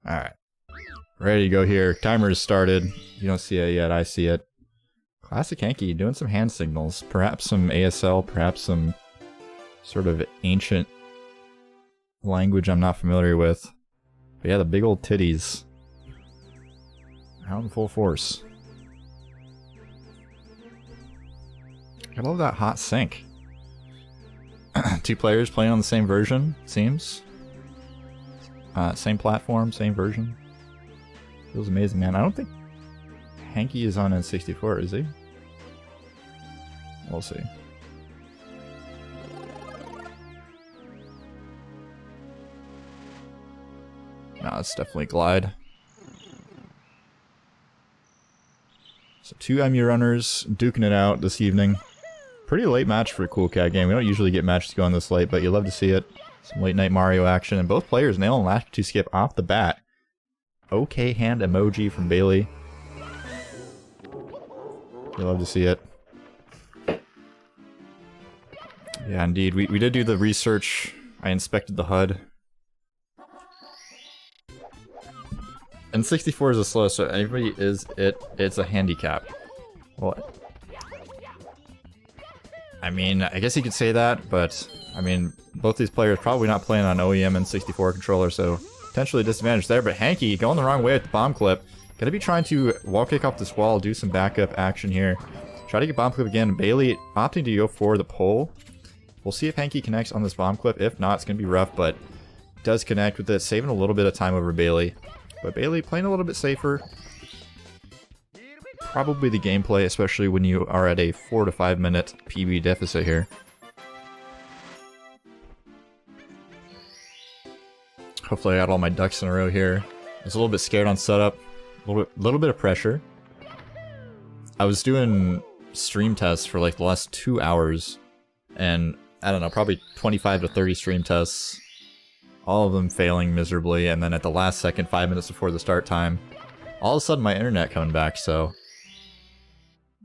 Alright. Ready to go here. Timer has started. You don't see it yet, I see it. ClassicHanky doing some hand signals. Perhaps some ASL, perhaps some sort of ancient language I'm not familiar with. But yeah, the big old titties. Out in full force. I love that hot sync. Two players playing on the same version, seems. Same platform, same version. Feels amazing, man. I don't think Hanky is on N64, is he? We'll see. No, it's definitely Glide. So two MU runners duking it out this evening. Pretty late match for a Cool Cat game. We don't usually get matches going this late, but you love to see it. Some late night Mario action, and both players nailing last to skip off the bat. Okay hand emoji from Bailey. You love to see it. Yeah, indeed. We did do the research. I inspected the HUD. N64 is a slow, so anybody is it's a handicap. Well, I mean, I guess you could say that, but I mean, both these players probably not playing on OEM N64 controller, so potentially disadvantage there. But Hanky going the wrong way with the bomb clip. Gonna be trying to wall kick off this wall, do some backup action here. Try to get bomb clip again. Bailey opting to go for the pole. We'll see if Hanky connects on this bomb clip. If not, it's gonna be rough, but does connect with it, saving a little bit of time over Bailey. But Bailey playing a little bit safer. Probably the gameplay, especially when you are at a 4 to 5 minute PB deficit here. Hopefully I got all my ducks in a row here. I was a little bit scared on setup. A little bit of pressure. I was doing stream tests for like the last 2 hours. And I don't know, probably 25 to 30 stream tests. All of them failing miserably. And then at the last second, 5 minutes before the start time, all of a sudden my internet coming back, so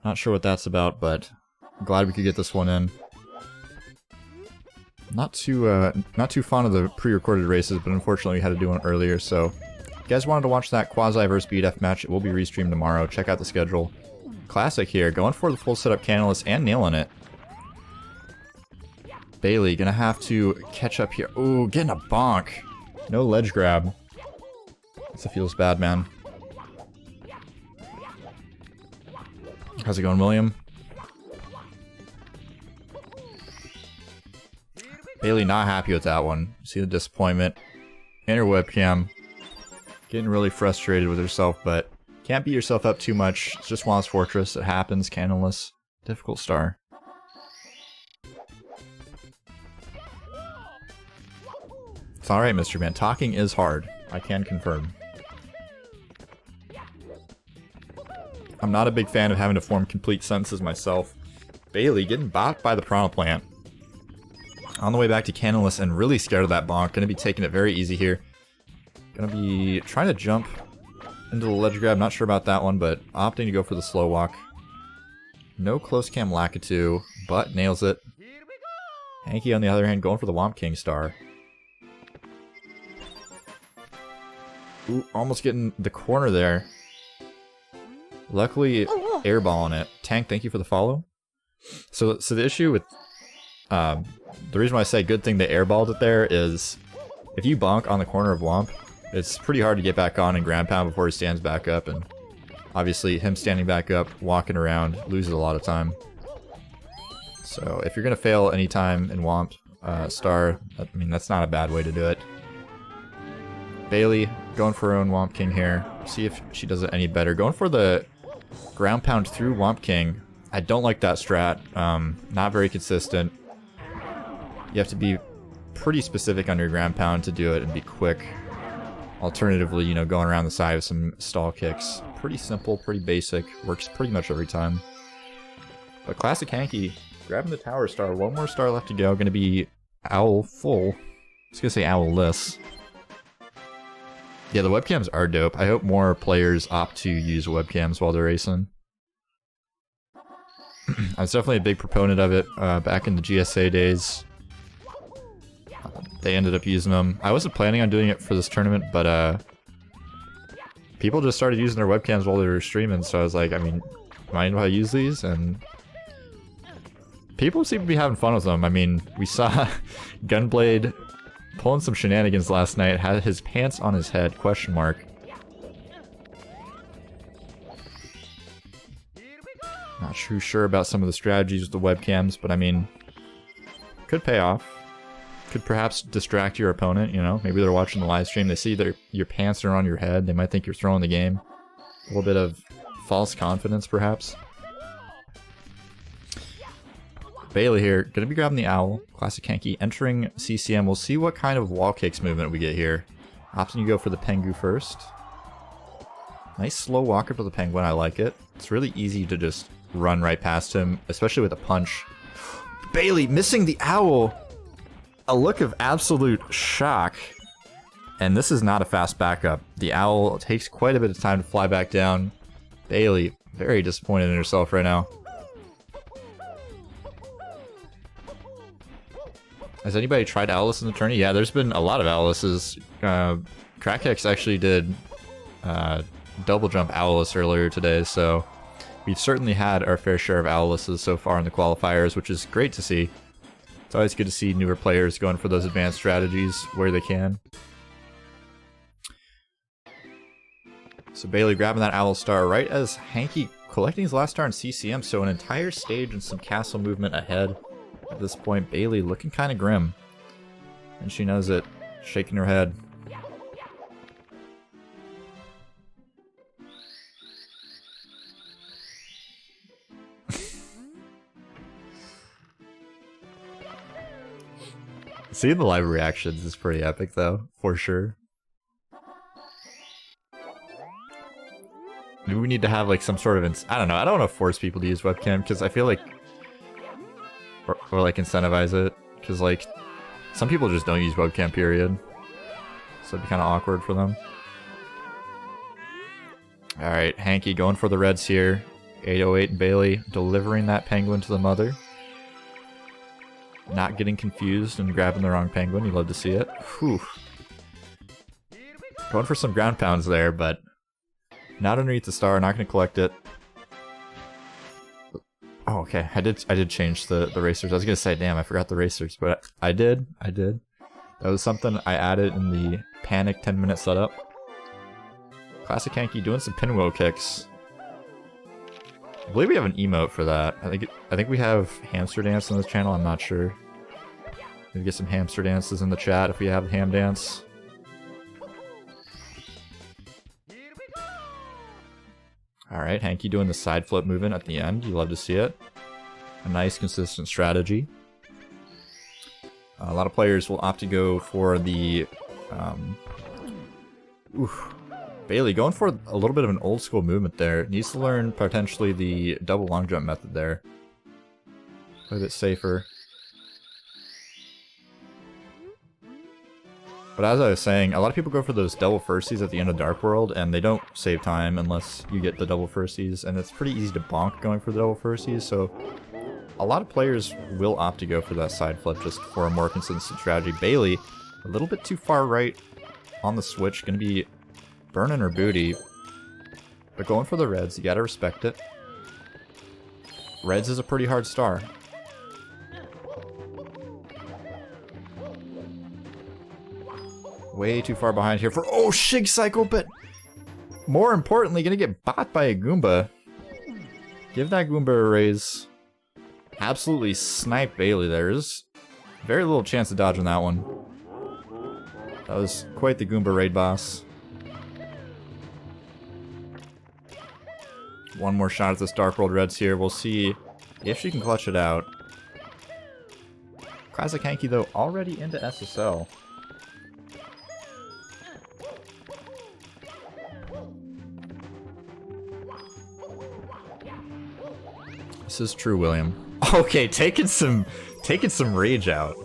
not sure what that's about, but I'm glad we could get this one in. Not too fond of the pre-recorded races, but unfortunately we had to do one earlier, so if you guys wanted to watch that Quasi vs BDF match, it will be restreamed tomorrow. Check out the schedule. Classic here, going for the full setup Canalus and nailing it. Bailey gonna have to catch up here. Ooh, getting a bonk. No ledge grab. This feels bad, man. How's it going, William? Bailey not happy with that one. See the disappointment. In her webcam. Getting really frustrated with herself, but can't beat yourself up too much. It's just Wallace Fortress. It happens. Canalus. Difficult star. It's alright, Mr. Man. Talking is hard. I can confirm. I'm not a big fan of having to form complete sentences myself. Bailey getting bopped by the Piranha Plant. On the way back to Canalus and really scared of that bonk. Gonna be taking it very easy here. Gonna be trying to jump into the ledge grab. Not sure about that one, but opting to go for the slow walk. No close cam Lakitu, but nails it. Hanky on the other hand going for the Womp King star. Ooh, almost getting the corner there. Luckily, airballing it. Tank, thank you for the follow. So the issue with the reason why I say good thing they airballed it there is if you bonk on the corner of Womp, it's pretty hard to get back on and ground pound before he stands back up, and obviously him standing back up, walking around, loses a lot of time. So if you're gonna fail anytime in Womp star, I mean that's not a bad way to do it. Bailey going for her own Womp King here. See if she does it any better. Going for the ground pound through Womp King. I don't like that strat. Not very consistent. You have to be pretty specific on your ground pound to do it and be quick. Alternatively, you know, going around the side with some stall kicks. Pretty simple, pretty basic. Works pretty much every time. But ClassicHanky grabbing the tower star. One more star left to go. Going to be owl full. I was going to say owl-less. Yeah, the webcams are dope. I hope more players opt to use webcams while they're racing. I was definitely a big proponent of it back in the GSA days. they ended up using them. I wasn't planning on doing it for this tournament, but people just started using their webcams while they were streaming, so I was like, I mean, mind if I use these? And people seem to be having fun with them. I mean, we saw Gunblade pulling some shenanigans last night, had his pants on his head, question mark. Not too sure about some of the strategies with the webcams, but I mean, could pay off. Could perhaps distract your opponent, you know? Maybe they're watching the live stream, they see that your pants are on your head, they might think you're throwing the game. A little bit of false confidence, perhaps. Bailey here, gonna be grabbing the owl. ClassicHanky entering CCM. We'll see what kind of wall kicks movement we get here. Opting you go for the Pengu first. Nice slow walk up to the penguin, I like it. It's really easy to just run right past him, especially with a punch. Bailey missing the owl! A look of absolute shock. And this is not a fast backup. The owl takes quite a bit of time to fly back down. Bailey, very disappointed in herself right now. Has anybody tried Owlus in the tourney? Yeah, there's been a lot of Owluses. Crackhex actually did double jump Owlus earlier today, so we've certainly had our fair share of Owluses so far in the qualifiers, which is great to see. It's always good to see newer players going for those advanced strategies where they can. So Bailey grabbing that owl star right as Hanky collecting his last star in CCM, so an entire stage and some castle movement ahead. At this point, Bailey looking kind of grim. And she knows it, shaking her head. Seeing the live reactions is pretty epic though, for sure. Maybe we need to have like some sort of, I don't know, I don't want to force people to use webcam because I feel like, or like incentivize it, because like, some people just don't use webcam period. So it'd be kind of awkward for them. Alright, Hanky going for the reds here. 808 and Bailey delivering that penguin to the mother. Not getting confused and grabbing the wrong penguin, you love to see it. Whew. Going for some ground pounds there, but not underneath the star, not going to collect it. Oh, okay, I did change the racers. I was going to say, damn, I forgot the racers, but I did. That was something I added in the panic 10-minute setup. ClassicHanky doing some pinwheel kicks. I believe we have an emote for that. I think we have hamster dance on this channel, I'm not sure. Maybe get some hamster dances in the chat if we have ham dance. Alright, Hanky doing the side flip movement at the end. You love to see it. A nice, consistent strategy. A lot of players will opt to go for the... Bailey going for a little bit of an old school movement there. Needs to learn potentially the double long jump method there. A bit safer. But as I was saying, a lot of people go for those double firsties at the end of Dark World, and they don't save time unless you get the double firsties, and it's pretty easy to bonk going for the double firsties, so a lot of players will opt to go for that side flip just for a more consistent strategy. Bailey, a little bit too far right on the switch, gonna be burning her booty, but going for the reds, you gotta respect it. Reds is a pretty hard star. Way too far behind here for, oh, Shig Cycle, but more importantly, gonna get bought by a Goomba. Give that Goomba a raise. Absolutely snipe Bailey there. There's very little chance of dodging that one. That was quite the Goomba raid boss. One more shot at this Dark World Reds here. We'll see if she can clutch it out. ClassicHanky, though, already into SSL. This is true, William. Okay, taking some rage out.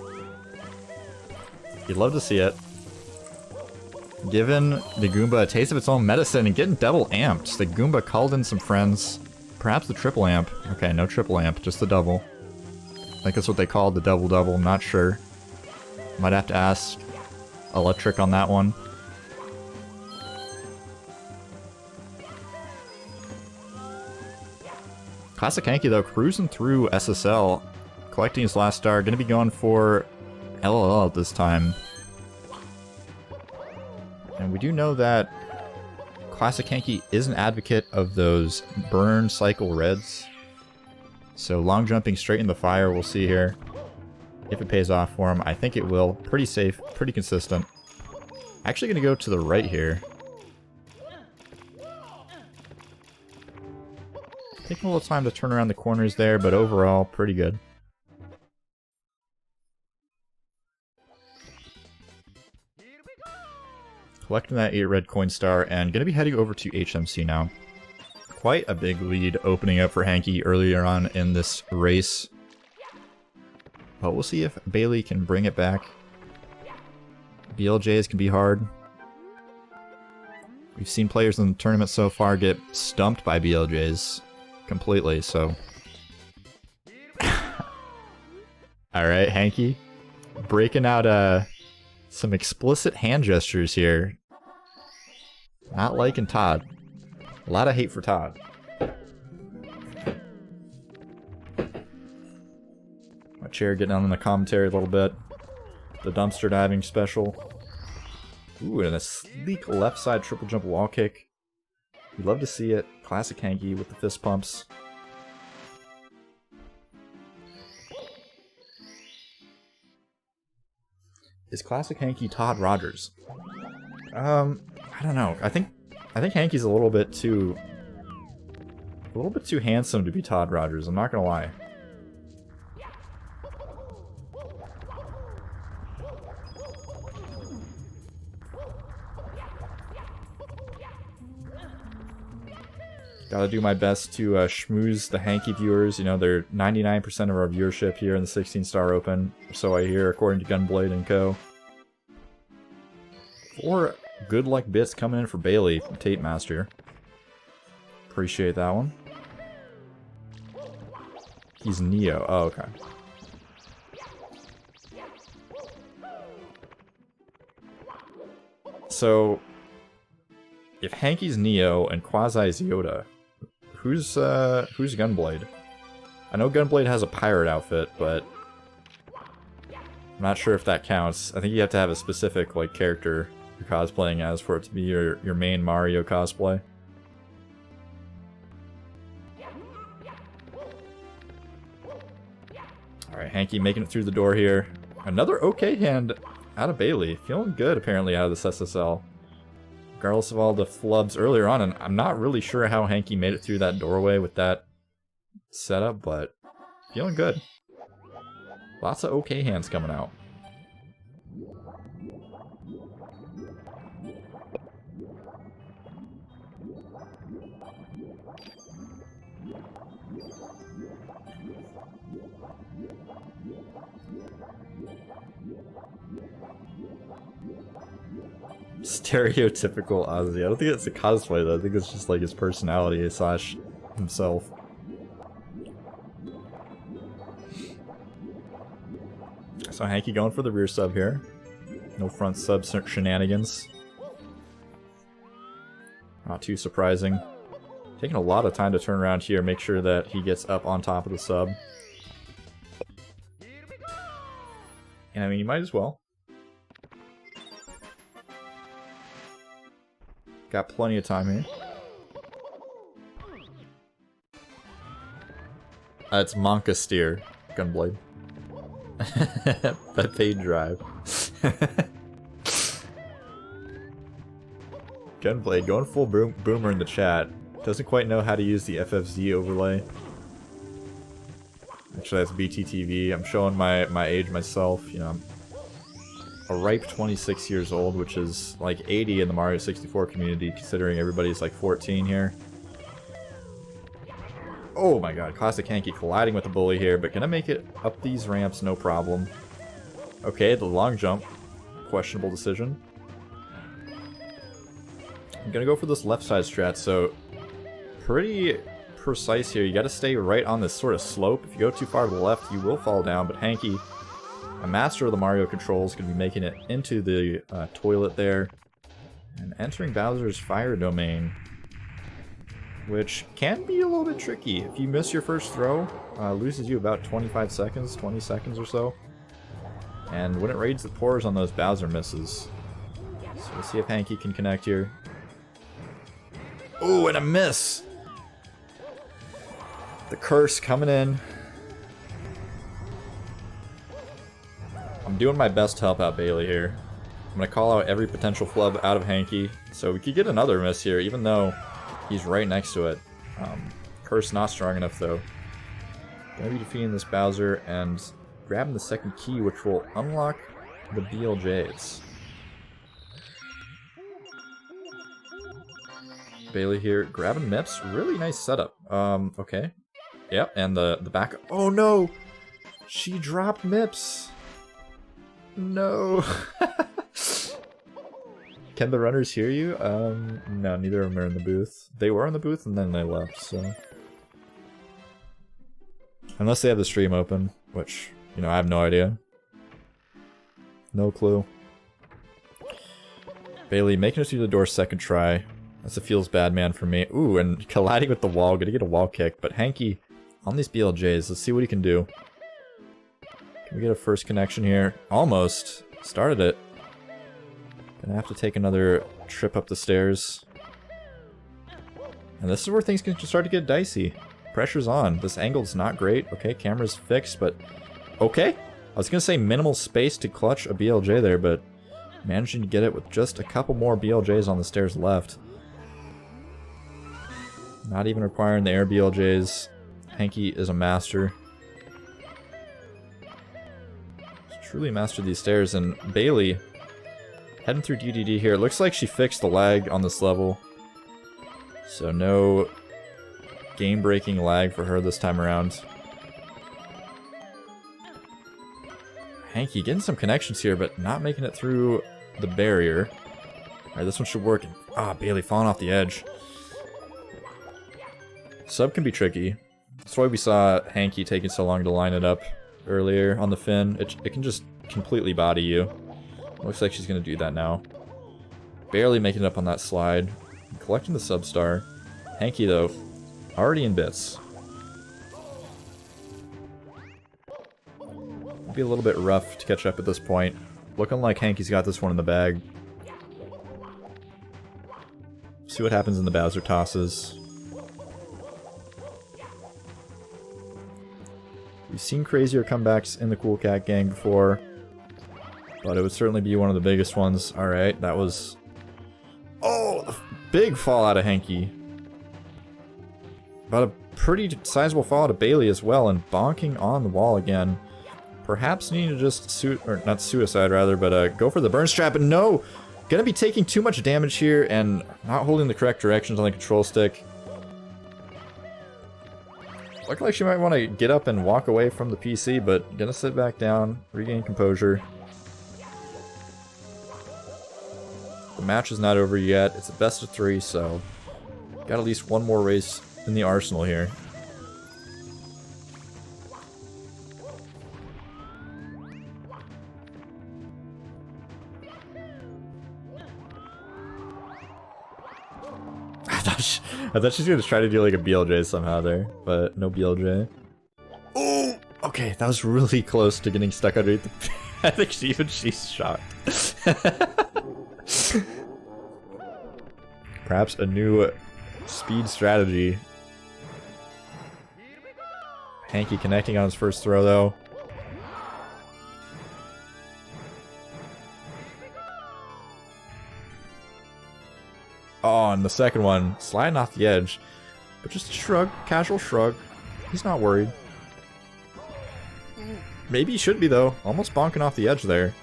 You'd love to see it. Giving the Goomba a taste of its own medicine and getting double amped. The Goomba called in some friends. Perhaps the triple amp. Okay, no triple amp, just the double. I think that's what they called the double-double, I'm not sure. Might have to ask Electric on that one. ClassicHanky though, cruising through SSL, collecting his last star, gonna be going for LLL at this time. And we do know that ClassicHanky is an advocate of those burn cycle reds. So long jumping straight in the fire, we'll see here. If it pays off for him, I think it will. Pretty safe, pretty consistent. Actually gonna go to the right here. Taking a little time to turn around the corners there, but overall, pretty good. Collecting that 8 red coin star, and gonna be heading over to HMC now. Quite a big lead opening up for Hanky earlier on in this race. But we'll see if Bailey can bring it back. BLJs can be hard. We've seen players in the tournament so far get stumped by BLJs completely, so... Alright, Hanky. Breaking out some explicit hand gestures here. Not liking Todd. A lot of hate for Todd. My chair getting on in the commentary a little bit. The dumpster diving special. Ooh, and a sleek left side triple jump wall kick. You'd love to see it. ClassicHanky with the fist pumps. Is ClassicHanky Todd Rogers? I don't know. I think Hanky's a little bit too handsome to be Todd Rogers, I'm not gonna lie. Gotta do my best to schmooze the Hanky viewers. You know, they're 99% of our viewership here in the 16-star Open, so I hear, according to Gunblade and Co. 4 good luck bits coming in for Bailey from Tate Master. Appreciate that one. He's Neo. Oh, okay. So, if Hanky's Neo and Quasi's Yoda, who's Gunblade? I know Gunblade has a pirate outfit, but I'm not sure if that counts. I think you have to have a specific like character you're cosplaying as for it to be your main Mario cosplay. Alright, Hanky making it through the door here. Another okay hand out of Bailey. Feeling good apparently out of this SSL. Regardless of all the flubs earlier on, and I'm not really sure how Hanky made it through that doorway with that setup, but feeling good. Lots of okay hands coming out. Stereotypical Ozzy. I don't think it's a cosplay though, I think it's just like his personality slash himself. So Hanky going for the rear sub here. No front sub shenanigans. Not too surprising. Taking a lot of time to turn around here, make sure that he gets up on top of the sub. And I mean, you might as well. Got plenty of time here. It's Monka Steer, Gunblade. That paid drive. Gunblade going full boomer in the chat. Doesn't quite know how to use the FFZ overlay. Actually, that's BTTV. I'm showing my age myself. You know, I'm a ripe 26 years old, which is like 80 in the Mario 64 community, considering everybody's like 14 here. Oh my god, ClassicHanky colliding with the bully here, but gonna make it up these ramps, no problem. Okay, the long jump. Questionable decision. I'm gonna go for this left side strat, so pretty precise here. You gotta stay right on this sort of slope. If you go too far to the left, you will fall down, but Hanky a master of the Mario controls, going to be making it into the toilet there. And entering Bowser's fire domain, which can be a little bit tricky. If you miss your first throw, loses you about 25 seconds, 20 seconds or so. And when it raids the pores on those Bowser misses. So we'll see if Hanky can connect here. Ooh, and a miss! The curse coming in. I'm doing my best to help out Bailey here. I'm going to call out every potential flub out of Hanky. So we could get another miss here, even though he's right next to it. Curse not strong enough though. Gonna be defeating this Bowser and grabbing the second key, which will unlock the BLJs. Bailey here grabbing Mips. Really nice setup. Okay. Yep, and the back. Oh no! She dropped Mips. No. Can the runners hear you? No, neither of them are in the booth. They were in the booth and then they left, so. Unless they have the stream open, which, you know, I have no idea. No clue. Bailey making it through the door second try. That's a feels bad man for me. Ooh, and colliding with the wall, gonna get a wall kick. But Hanky on these BLJs, let's see what he can do. Can we get a first connection here? Almost. Started it. Gonna have to take another trip up the stairs. And this is where things can start to get dicey. Pressure's on. This angle's not great. Okay, camera's fixed, but... Okay! I was gonna say minimal space to clutch a BLJ there, but... managing to get it with just a couple more BLJs on the stairs left. Not even requiring the air BLJs. Hanky is a master. He's truly mastered these stairs, and Bailey... heading through DDD here. It looks like she fixed the lag on this level. So no game-breaking lag for her this time around. Hanky getting some connections here, but not making it through the barrier. Alright, this one should work. Ah, Bailey falling off the edge. Sub can be tricky. That's why we saw Hanky taking so long to line it up earlier on the fin. It can just completely body you. Looks like she's going to do that now. Barely making it up on that slide. Collecting the sub-star. Hanky, though, already in bits. It'll be a little bit rough to catch up at this point. Looking like Hanky's got this one in the bag. See what happens in the Bowser tosses. We've seen crazier comebacks in the Cool Cat Gang before. But it would certainly be one of the biggest ones. Alright, that was... Oh! A big fall out of Hanky. But a pretty sizable fall out of Bailey as well, and bonking on the wall again. Perhaps needing to just or not suicide rather, but go for the burn strap, and no! Gonna be taking too much damage here, and not holding the correct directions on the control stick. Looked like she might want to get up and walk away from the PC, but gonna sit back down, regain composure. The match is not over yet. It's a best of 3, so got at least one more race in the arsenal here. I thought she was going to try to do like a BLJ somehow there, but no BLJ. Oh! Okay, that was really close to getting stuck underneath the... I think she's shocked. Perhaps a new speed strategy. Hanky connecting on his first throw though. Oh, and the second one, sliding off the edge. But just a shrug, casual shrug. He's not worried. Maybe he should be though. Almost bonking off the edge there.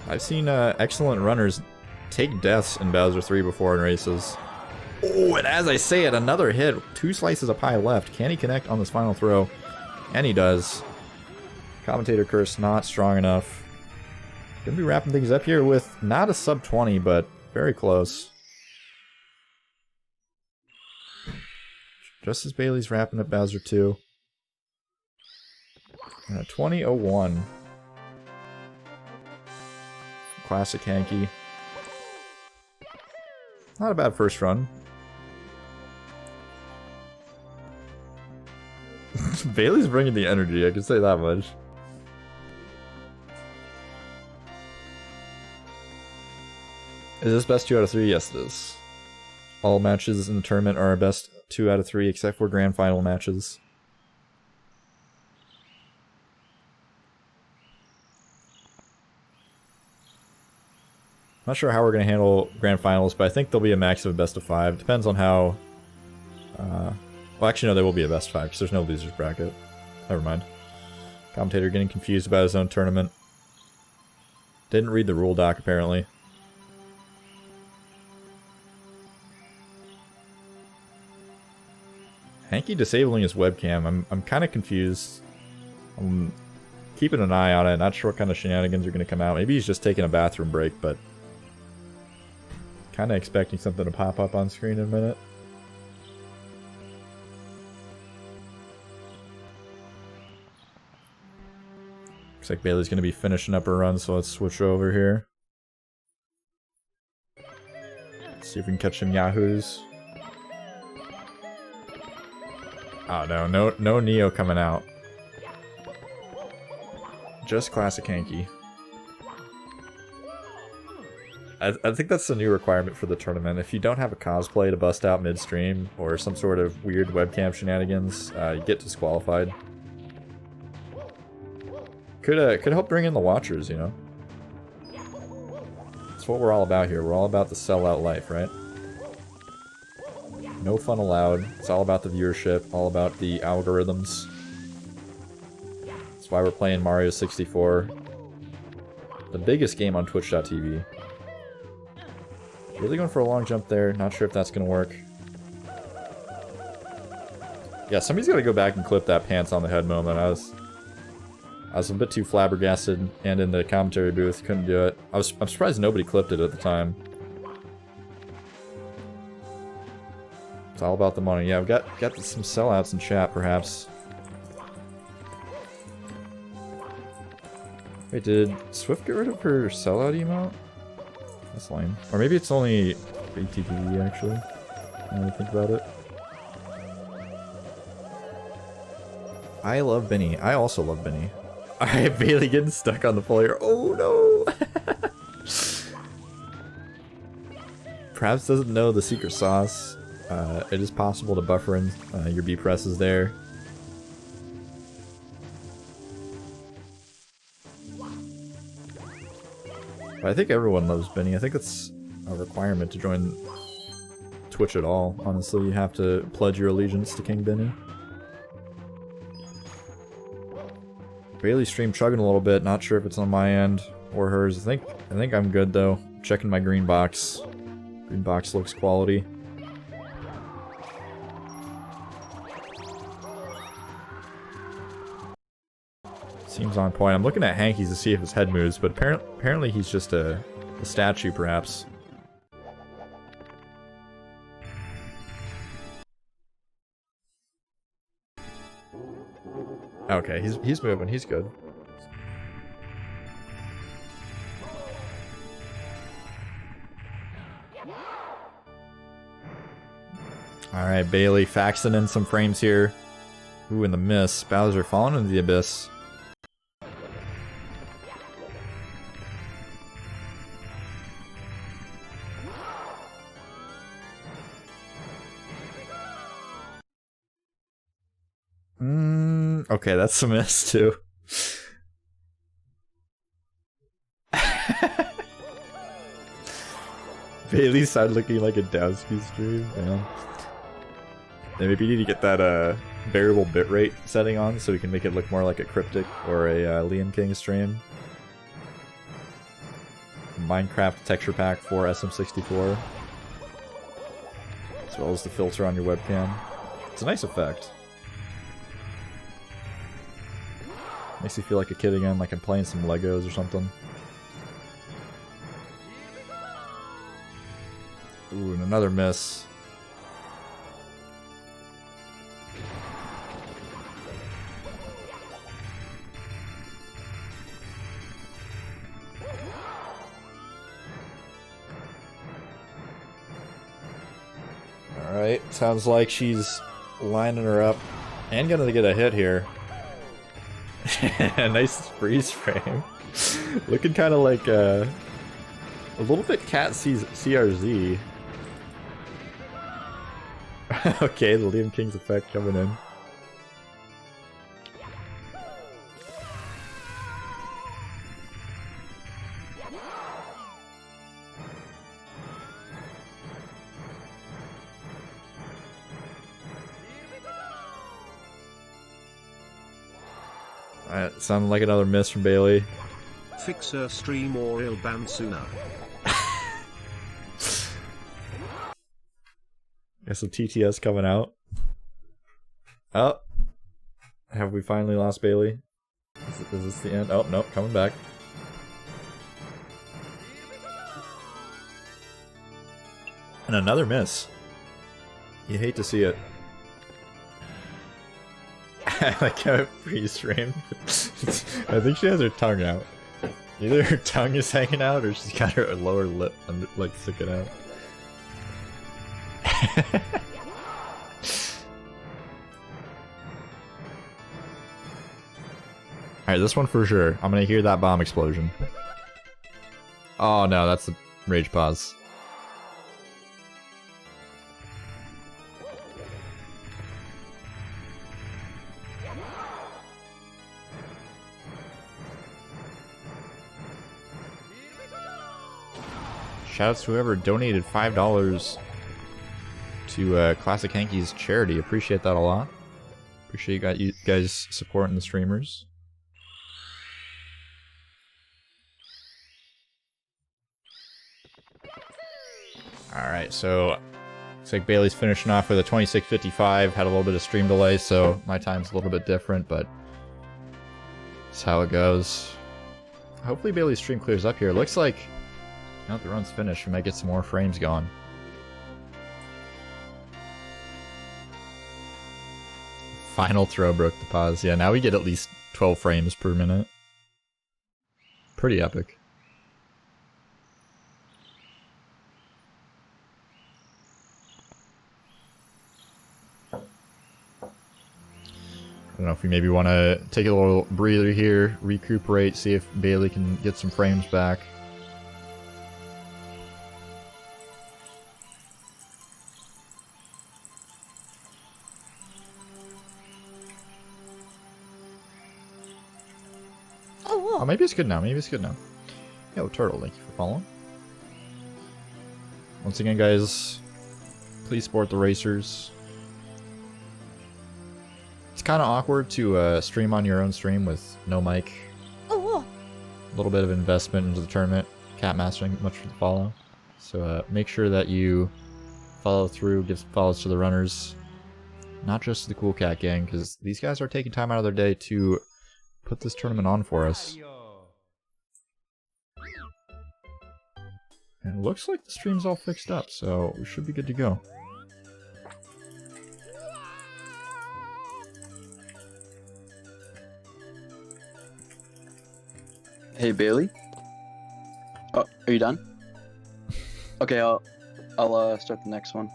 I've seen excellent runners take deaths in Bowser 3 before in races. Oh, and as I say it, another hit. 2 slices of pie left. Can he connect on this final throw? And he does. Commentator curse not strong enough. Gonna be wrapping things up here with not a sub 20, but very close. Just as Bailey's wrapping up Bowser 2. And a 2001. ClassicHanky. Not a bad first run. Bailey's bringing the energy, I can say that much. Is this best 2 out of 3? Yes, it is. All matches in the tournament are best 2 out of 3, except for grand final matches. Not sure how we're going to handle grand finals, but I think there'll be a max of a best of 5. Depends on how... well, actually, no, there will be a best of 5, because there's no losers bracket. Never mind. Commentator getting confused about his own tournament. Didn't read the rule doc, apparently. Hanky disabling his webcam. I'm kind of confused. I'm keeping an eye on it. Not sure what kind of shenanigans are going to come out. Maybe he's just taking a bathroom break, but... kind of expecting something to pop up on screen in a minute. Looks like Bailey's going to be finishing up her run, so let's switch over here. See if we can catch some yahoos. Oh no Neo coming out. Just ClassicHanky. I think that's the new requirement for the tournament. If you don't have a cosplay to bust out midstream, or some sort of weird webcam shenanigans, you get disqualified. Could help bring in the watchers, you know? That's what we're all about here. We're all about the sellout life, right? No fun allowed. It's all about the viewership, all about the algorithms. That's why we're playing Mario 64. The biggest game on Twitch.tv. Really going for a long jump there. Not sure if that's going to work. Yeah, somebody's got to go back and clip that pants on the head moment. I was a bit too flabbergasted, and in the commentary booth, couldn't do it. I'm surprised nobody clipped it at the time. It's all about the money. Yeah, we've got some sellouts in chat, perhaps. Wait, did Swift get rid of her sellout emote? That's lame. Or maybe it's only ATTV, actually. Now that I think about it. I love Benny. I also love Benny. Alright, Bailey getting stuck on the player. Oh no! Perhaps doesn't know the secret sauce. It is possible to buffer in your B presses there. But I think everyone loves Benny. I think it's a requirement to join Twitch at all. Honestly, you have to pledge your allegiance to King Benny. Bailey stream chugging a little bit. Not sure if it's on my end or hers. I think I'm good though. Checking my green box. Green box looks quality. Seems on point. I'm looking at Hanky's to see if his head moves, but apparently he's just a statue, perhaps. Okay, he's moving. He's good. All right, Bailey faxing in some frames here. Ooh, in the miss. Bowser falling into the abyss. Okay, that's a miss too. Bailey started looking like a Dowski stream, yeah. Then maybe you need to get that variable bitrate setting on so we can make it look more like a Cryptic or a Liam King stream. Minecraft texture pack for SM64. As well as the filter on your webcam. It's a nice effect. Makes you feel like a kid again, like I'm playing some Legos or something. Ooh, and another miss. Alright, sounds like she's lining her up and gonna get a hit here. Nice freeze frame. Looking kind of like a little bit Cat CRZ. Okay, the Liam King's effect coming in. Alright, sounded like another miss from Bailey. Fix her stream or he'll ban sooner. Got some TTS coming out. Oh. Have we finally lost Bailey? Is this the end? Oh, nope, coming back. And another miss. You hate to see it. Like how freeze frame. I think she has her tongue out. Either her tongue is hanging out or she's got her lower lip like sticking out. Alright, this one for sure. I'm gonna hear that bomb explosion. Oh no, that's the rage pause. Shoutouts to whoever donated $5 to ClassicHanky's charity. Appreciate that a lot. Appreciate you guys supporting the streamers. Alright, so looks like Bailey's finishing off with a 26:55. Had a little bit of stream delay, so my time's a little bit different, but that's how it goes. Hopefully Bailey's stream clears up here. Looks like now that the run's finished, we might get some more frames going. Final throw broke the pause. Yeah, now we get at least 12 frames per minute. Pretty epic. I don't know if we maybe want to take a little breather here, recuperate, see if Bailey can get some frames back. Oh, maybe it's good now. Maybe it's good now. Yo, Turtle, thank you for following. Once again, guys, please support the racers. It's kind of awkward to stream on your own stream with no mic. A little bit of investment into the tournament. Cat mastering, much for the follow. So make sure that you follow through, give some follows to the runners. Not just the Cool Cat gang, because these guys are taking time out of their day to put this tournament on for us. And it looks like the stream's all fixed up, so we should be good to go. Hey Bailey. Oh, are you done? Okay, I'll start the next one.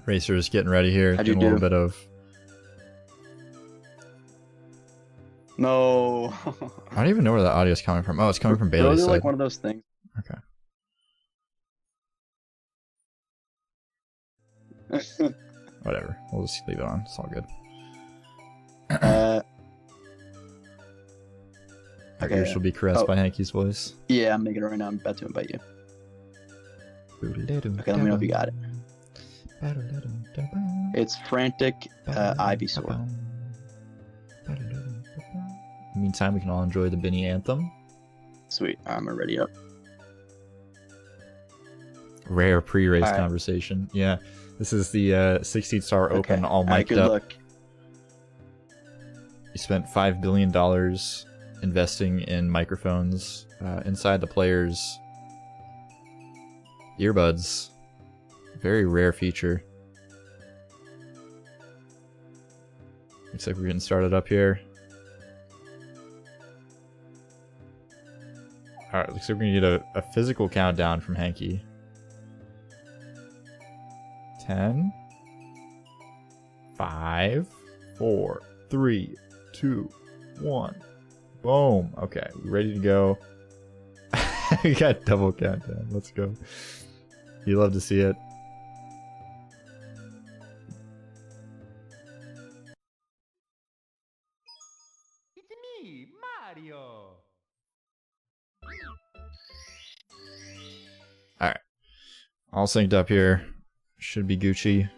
Racer's getting ready here. How'd you doing a little do? bit of. No. I don't even know where the audio's coming from. Oh, it's coming from Bailey's Those are side. like one of those things. Okay. Whatever. We'll just leave it on. It's all good. Our Okay. ears will be caressed Oh. by Hanky's voice. Yeah, I'm making it right now. I'm about to invite you. Okay, let me know if you got it. It's Frantic Ivysaur. Meantime, we can all enjoy the Binny anthem. Sweet, I'm already up. Rare pre-race Alright. conversation. Yeah, this is the 16-star open, all Alright, mic'd good up. luck. You spent $5 billion investing in microphones inside the players' earbuds. Very rare feature. Looks like we're getting started up here. Alright, looks like we're gonna get a physical countdown from Hanky. 10, 5, 4, 3, 2, 1. Boom. Okay, we ready to go. We got double countdown. Let's go. You love to see it. It's me, Mario. Alright. All synced up here. Should be Gucci.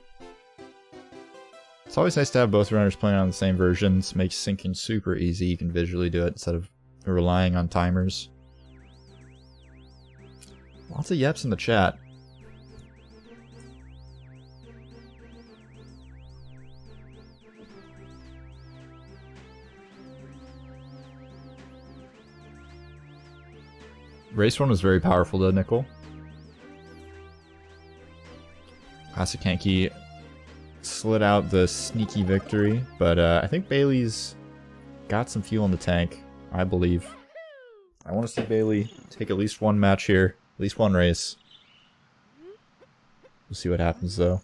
It's always nice to have both runners playing on the same versions. Makes syncing super easy. You can visually do it instead of relying on timers. Lots of yeps in the chat. Race 1 was very powerful though, Nickel. ClassicHanky slid out the sneaky victory, but I think Bailey's got some fuel in the tank, I believe. I want to see Bailey take at least one match here, at least one race. We'll see what happens though.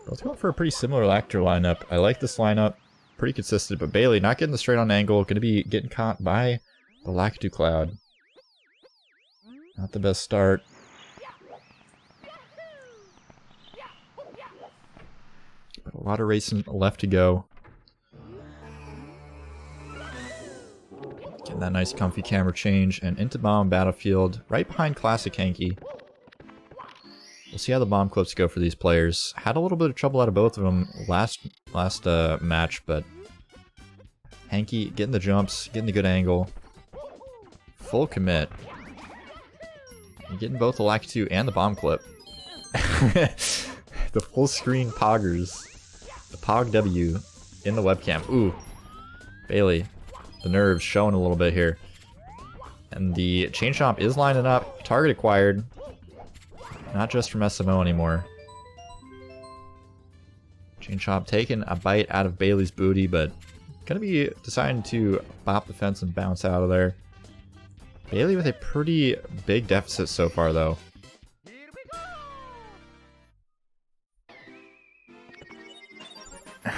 Let's go for a pretty similar actor lineup. I like this lineup, pretty consistent, but Bailey not getting the straight on angle, going to be getting caught by the Lakitu Cloud. Not the best start. But a lot of racing left to go. Getting that nice comfy camera change and into bomb battlefield right behind ClassicHanky. We'll see how the bomb clips go for these players. Had a little bit of trouble out of both of them last match, but Hanky getting the jumps, getting the good angle. Full commit. You're getting both the Lakitu and the bomb clip. The full screen poggers. The Pog W in the webcam. Ooh. Bailey. The nerves showing a little bit here. And the chain chomp is lining up. Target acquired. Not just from SMO anymore. Chain chomp taking a bite out of Bailey's booty, but gonna be deciding to bop the fence and bounce out of there. Bailey with a pretty big deficit so far, though. I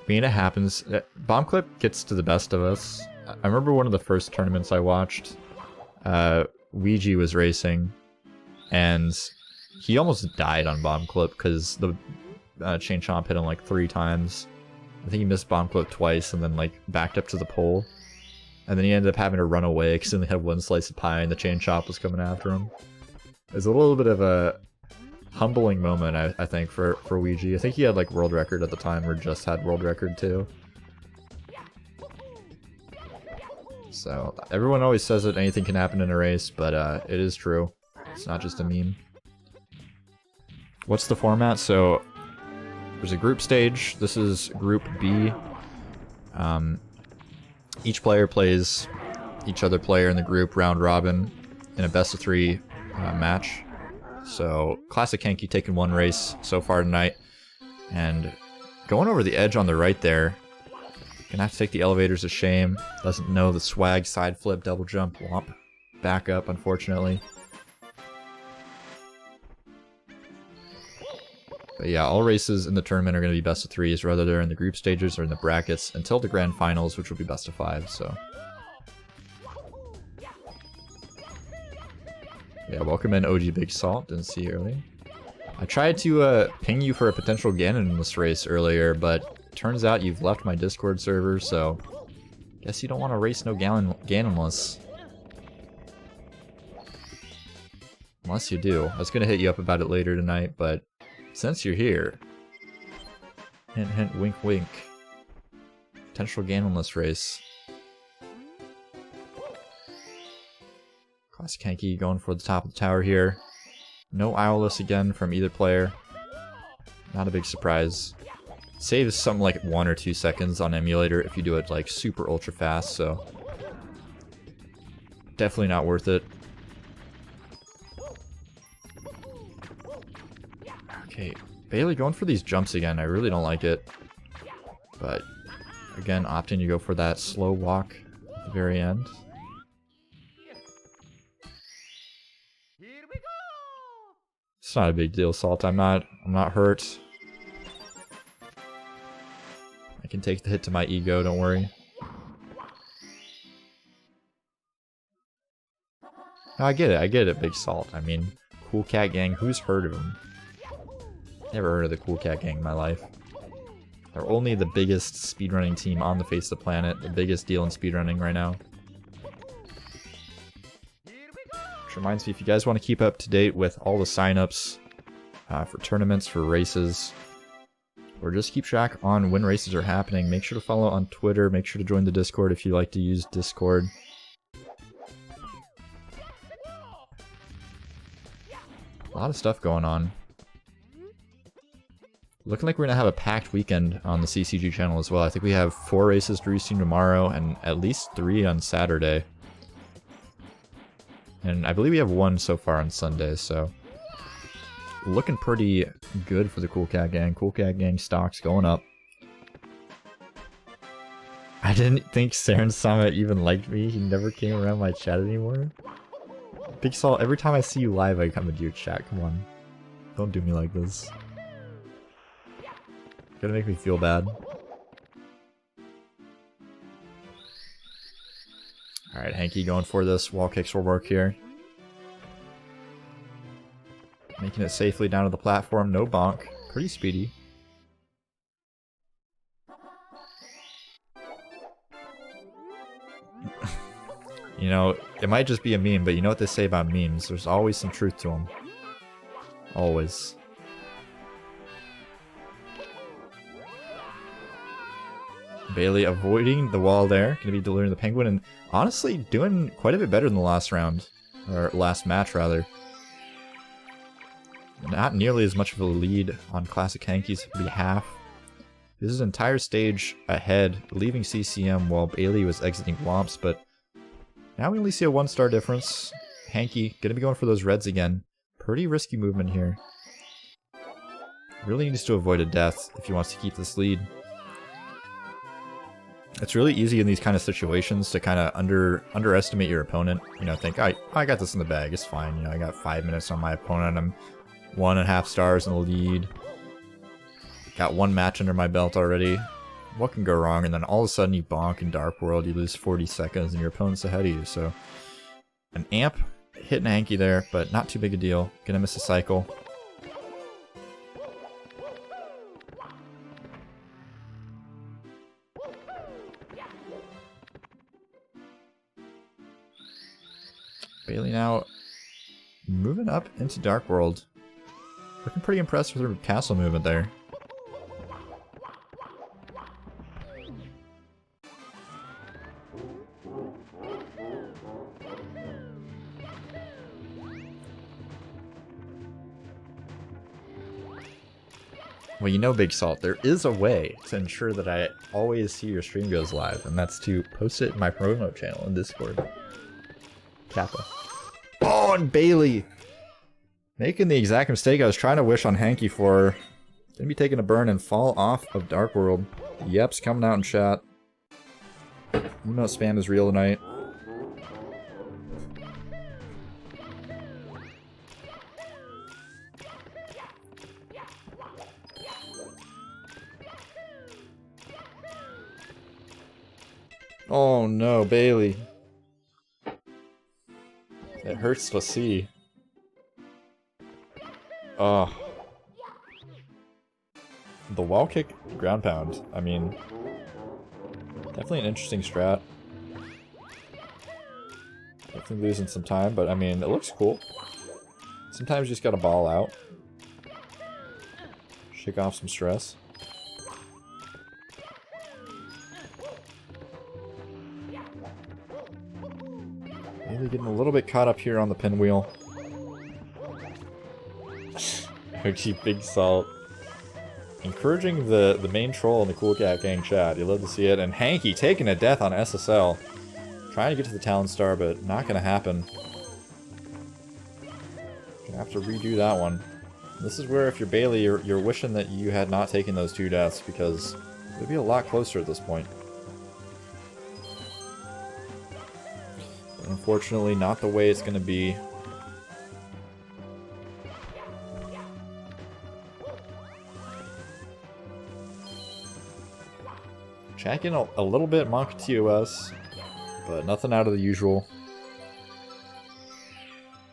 mean, it happens. Bomb clip gets to the best of us. I remember one of the first tournaments I watched. Ouija was racing, and he almost died on bomb clip because the chain chomp hit him like 3 times. I think he missed bomb clip twice and then like backed up to the pole. And then he ended up having to run away because he only had one slice of pie and the chain chomp was coming after him. It was a little bit of a humbling moment, I think, for Ouija. I think he had like world record at the time, or just had world record too. So everyone always says that anything can happen in a race, but it is true. It's not just a meme. What's the format? So there's a group stage. This is Group B. Each player plays each other player in the group round robin in a best of 3 match. So ClassicHanky taking one race so far tonight, and going over the edge on the right there. Gonna have to take the elevators a shame. Doesn't know the swag side flip double jump womp back up, unfortunately. But yeah, all races in the tournament are going to be best of 3s, whether they're in the group stages or in the brackets, until the grand finals, which will be best of 5. So yeah, welcome in OG Big Salt. Didn't see you earlier. I tried to ping you for a potential Ganon in this race earlier, but turns out you've left my Discord server, so guess you don't want to race no Ganonless. Unless you do. I was going to hit you up about it later tonight, but since you're here, hint hint wink wink, potential Ganonless race. ClassicHanky going for the top of the tower here. No Owless again from either player. Not a big surprise. Saves something like 1 or 2 seconds on emulator if you do it like super ultra fast, so definitely not worth it. Okay, Bailey going for these jumps again. I really don't like it. But again, opting to go for that slow walk at the very end. Here we go. It's not a big deal, Salt. I'm not hurt. I can take the hit to my ego, don't worry. No, I get it, Big Salt. I mean, Cool Cat Gang, who's heard of them? Never heard of the Cool Cat Gang in my life. They're only the biggest speedrunning team on the face of the planet, the biggest deal in speedrunning right now. Which reminds me, if you guys want to keep up to date with all the signups for tournaments, for races, or just keep track on when races are happening, make sure to follow on Twitter, make sure to join the Discord if you like to use Discord. A lot of stuff going on. Looking like we're gonna have a packed weekend on the CCG channel as well. I think we have 4 races to restream tomorrow and at least 3 on Saturday. And I believe we have 1 so far on Sunday, so looking pretty good for the Cool Cat Gang. Cool Cat Gang stocks going up. I didn't think Saren Sama even liked me. He never came around my chat anymore. Big Salt, every time I see you live, I come into your chat. Come on. Don't do me like this. You're gonna make me feel bad. Alright, Hanky going for this. Wall kicks will work here. Making it safely down to the platform. No bonk. Pretty speedy. You know, it might just be a meme, but you know what they say about memes. There's always some truth to them. Always. Bailey avoiding the wall there. Gonna be delivering the penguin and honestly doing quite a bit better than the last round. Or last match, rather. Not nearly as much of a lead on ClassicHanky's behalf. This is an entire stage ahead, leaving CCM while Bailey was exiting Womps, but now we only see a 1-star difference. Hanky gonna be going for those reds again. Pretty risky movement here. Really needs to avoid a death if he wants to keep this lead. It's really easy in these kind of situations to kind of underestimate your opponent. You know, think, I got this in the bag, it's fine. You know, I got 5 minutes on my opponent, I'm 1.5 stars in the lead. Got 1 match under my belt already. What can go wrong? And then all of a sudden you bonk in Dark World, you lose 40 seconds and your opponent's ahead of you. So an amp hitting a Hanky there, but not too big a deal. Gonna miss a cycle. Bailey now moving up into Dark World. Looking pretty impressed with her castle movement there. Well, you know, Big Salt, there is a way to ensure that I always see your stream goes live, and that's to post it in my promo channel in Discord. Kappa. Oh, and Bailey! Making the exact mistake I was trying to wish on Hanky for. Gonna be taking a burn and fall off of Dark World. Yep's coming out in chat. You know spam is real tonight. Oh no, Bailey. It hurts to see. Oh. The wall kick ground pound. I mean, definitely an interesting strat. Definitely losing some time, but I mean, it looks cool. Sometimes you just gotta ball out. Shake off some stress. Maybe getting a little bit caught up here on the pinwheel. Actually, Big Salt. Encouraging the main troll in the Cool Cat Gang chat. You love to see it. And Hanky taking a death on SSL. Trying to get to the Talon Star, but not gonna happen. Gonna have to redo that one. This is where, if you're Bailey, you're wishing that you had not taken those 2 deaths, because it would be a lot closer at this point. But unfortunately, not the way it's going to be. Checking a little bit Monk TOS, but nothing out of the usual.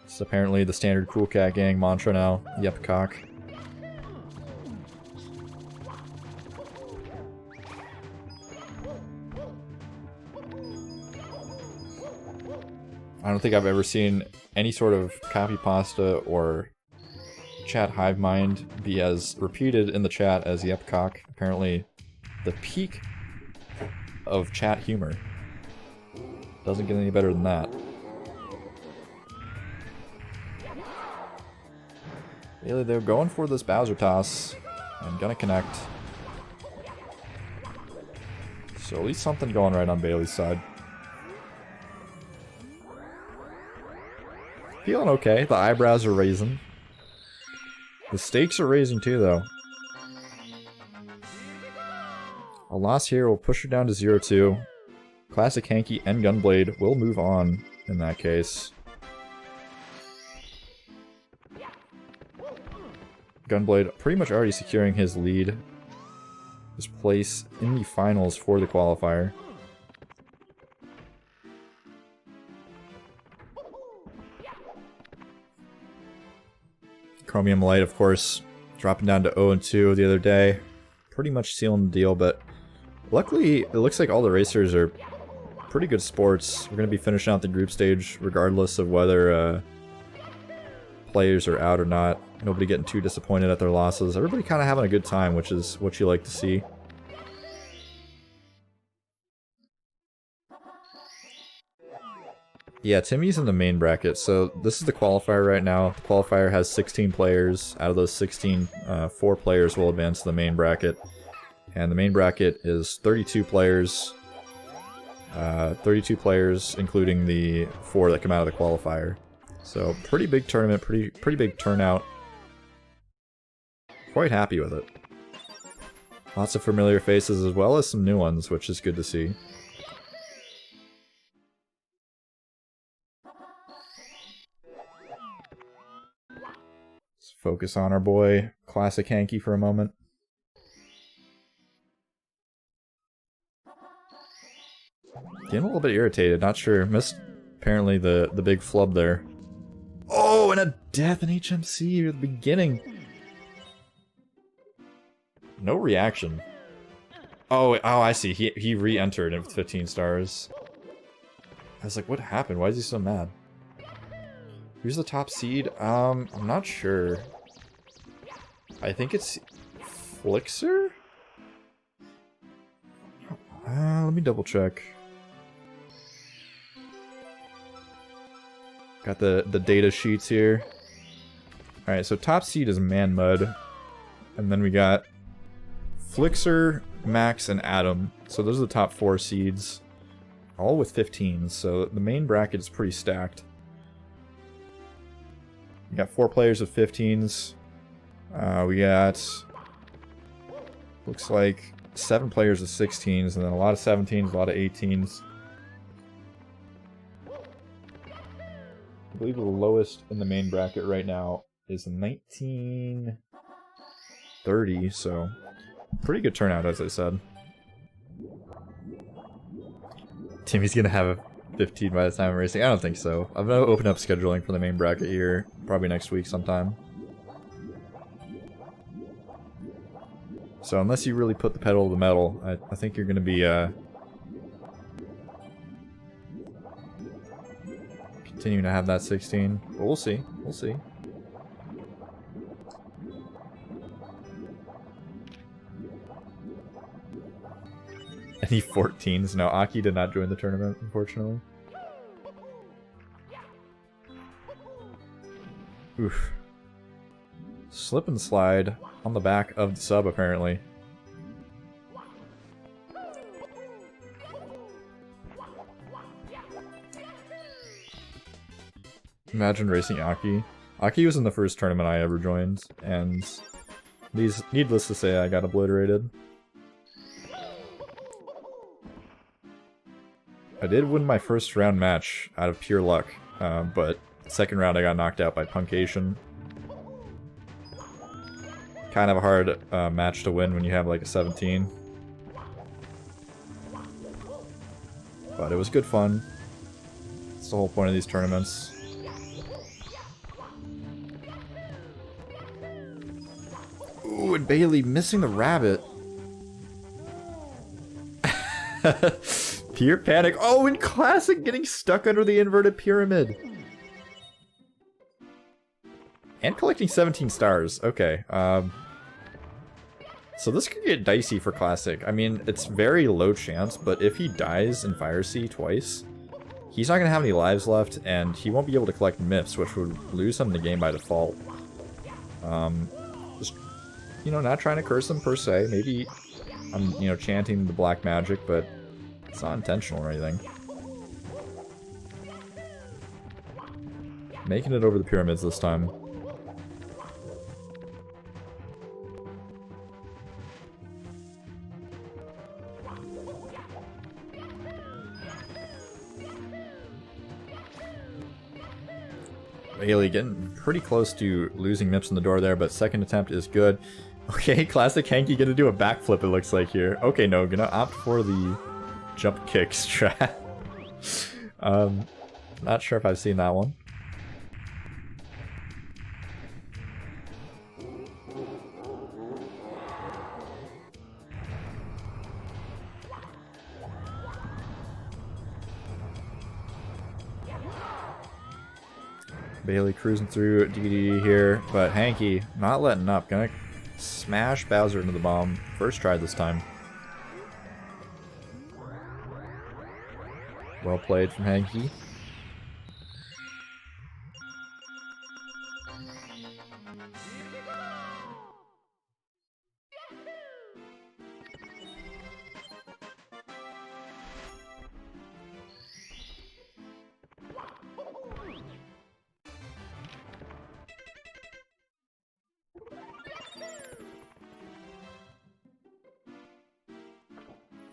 It's apparently the standard Cool Cat Gang mantra now. Yep, cock. I don't think I've ever seen any sort of copy pasta or chat hive mind be as repeated in the chat as Yep, cock. Apparently, the peak of chat humor. Doesn't get any better than that. Really, they're going for this Bowser toss. I'm gonna connect. So at least something going right on Bailey's side. Feeling okay. The eyebrows are raising. The stakes are raising too, though. A loss here will push her down to 0-2. ClassicHanky and Gunblade will move on in that case. Gunblade pretty much already securing his lead. His place in the finals for the qualifier. Chromium Light, of course, dropping down to 0-2 the other day. Pretty much sealing the deal, but luckily it looks like all the racers are pretty good sports. We're going to be finishing out the group stage regardless of whether players are out or not. Nobody getting too disappointed at their losses. Everybody kind of having a good time, which is what you like to see. Yeah, Timmy's in the main bracket, so this is the qualifier right now. The qualifier has 16 players. Out of those 16, 4 players will advance to the main bracket. And the main bracket is 32 players. 32 players, including the 4 that come out of the qualifier. So, pretty big tournament, pretty big turnout. Quite happy with it. Lots of familiar faces as well as some new ones, which is good to see. Let's focus on our boy ClassicHanky for a moment. Getting a little bit irritated, not sure. Missed apparently the big flub there. Oh, and a death in HMC at the beginning. No reaction. Oh, I see. He re-entered with 15 stars. I was like, what happened? Why is he so mad? Who's the top seed? I'm not sure. I think it's Flixer? Let me double check. Got the data sheets here. Alright, so top seed is Man-Mud. And then we got Flixer, Max, and Adam. So those are the top 4 seeds. All with 15s, so the main bracket is pretty stacked. We got 4 players with 15s. We got... looks like 7 players with 16s, and then a lot of 17s, a lot of 18s. I believe the lowest in the main bracket right now is 1930, so pretty good turnout, as I said. Timmy's gonna have a 15 by the time I'm racing. I don't think so. I'm gonna open up scheduling for the main bracket here, probably next week sometime. So unless you really put the pedal to the metal, I think you're gonna be continuing to have that 16. But we'll see. We'll see. Any 14s? No, Aki did not join the tournament, unfortunately. Oof. Slip and slide on the back of the sub, apparently. Imagine racing Aki. Aki was in the first tournament I ever joined, and needless to say, I got obliterated. I did win my first round match out of pure luck, but second round I got knocked out by Punkation. Kind of a hard match to win when you have like a 17. But it was good fun. That's the whole point of these tournaments. Ooh, and Bailey missing the rabbit. Pure panic. Oh, and Classic getting stuck under the inverted pyramid. And collecting 17 stars. Okay. So this could get dicey for Classic. I mean, it's very low chance, but if he dies in Fire Sea twice, he's not going to have any lives left, and he won't be able to collect myths, which would lose him the game by default. Just, you know, not trying to curse him per se. Maybe I'm, you know, chanting the black magic, but it's not intentional or anything. Making it over the pyramids this time. Bailey getting pretty close to losing Mips in the door there, but second attempt is good. Okay, ClassicHanky gonna do a backflip it looks like here. Okay, no, gonna opt for the jump kick strat. Not sure if I've seen that one. Bailey cruising through DD here, but Hanky not letting up. Gonna smash Bowser into the bomb. First try this time. Well played from Hanky.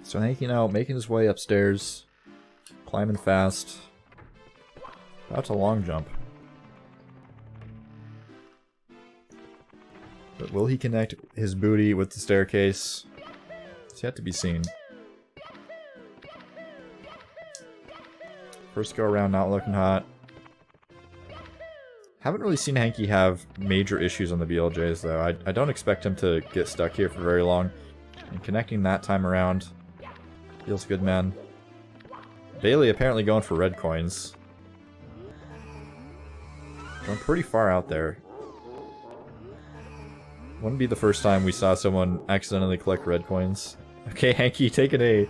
So Hanky now making his way upstairs, climbing fast, about to long jump. But will he connect his booty with the staircase? It's yet to be seen. First go around not looking hot. Haven't really seen Hanky have major issues on the BLJs though. I don't expect him to get stuck here for very long. And connecting that time around feels good, man. Bailey apparently going for red coins. Going pretty far out there. Wouldn't be the first time we saw someone accidentally collect red coins. Okay, Hanky taking a